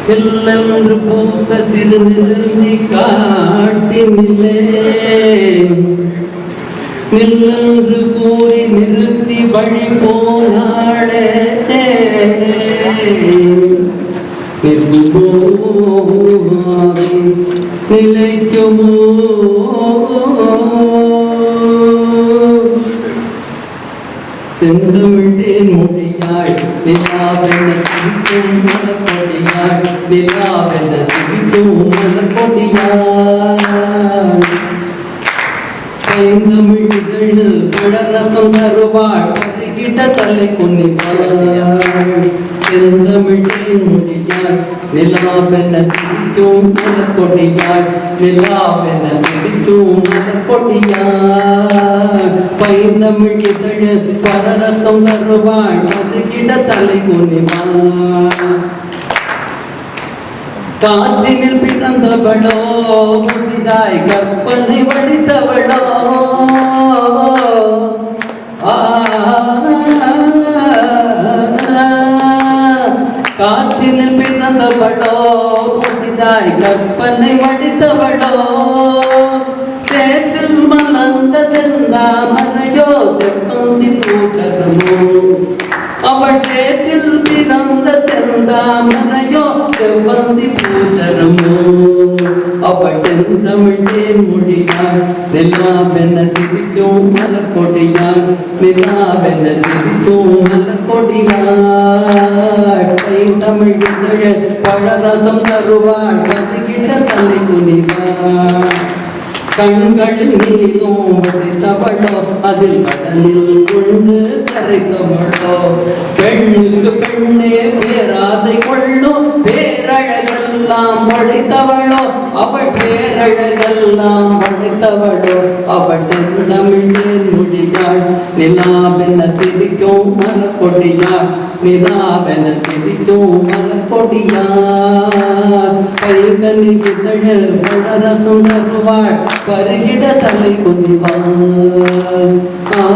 செல்லென்று பூத்த சிறு நிறுத்தி காட்டினிலே நில்லென்று கூறி நிறுத்தி வழி போனாளே நிலைக்குமோ செந்தமிழ்தேன் மொழியாள் நிலாவென சிரிக்கும் மலர்கொடியாள் நிலாவென சிரிக்கும் மலர்கொடியாள் செந்தமிழ் இதழு குழரசம் தருவாள் சதிகிட்ட தலை குன்னிப்பாள் செந்தமிழ்தேன் மொழியாள் நிலாவென சிரிக்கும் மலர்கொடியாள் நிலாவென சிரிக்கும் மலர்கொடியாள் பைந்தமிழ் இதழு பரரசம் தருவாள் சதிகிட்ட தலை குன்னிப்பாள் காற்றினில் பிறந்தவளோ புதிதாய் கற்பனை வடித்தவளோ காற்றினில் பிறந்தவளோ புதிதாய் கற்பனை வடித்தவளோ சேற்றில் மலர்ந்த செந்தாமரையோ செவ்வந்தி பூச்சரமோ அவள் சேற்றில் பிறந்த செந்தாமரையோ செவ்வந்தி பூச்சரமோ அவள் செந்தமிழ்தேன் மொழியாள் நிலாவென சிரிக்கும் மலர்கொடியாள் நிலாவென சிரிக்கும் மலர்கொடியாள் தமிழ் இதழ பழரசம் தருவாள் பசிக்கிட்ட தலை குனிவாள் கண்களில் நீரும் வடித்தவளோ அதில் கடலில் கொண்டு கரைத்தவளோ பெண்ணுக்கு பெண்ணே பேராசை கொள்ளும் பேரழகெல்லாம் படைத்தவளோ அவள் பேரழகெல்லாம் படைத்தவளோ அவள் செந்தமிழ்தேன் மொழியாள் நிலாவென சிரிக்கும் மலர்கொடியாள் நிலாவென சிரிக்கும் மலர்கொடியாள் கைகனி இதழ பழரசம் தருவாள் பருகிட தலை குனிவாள் ஆ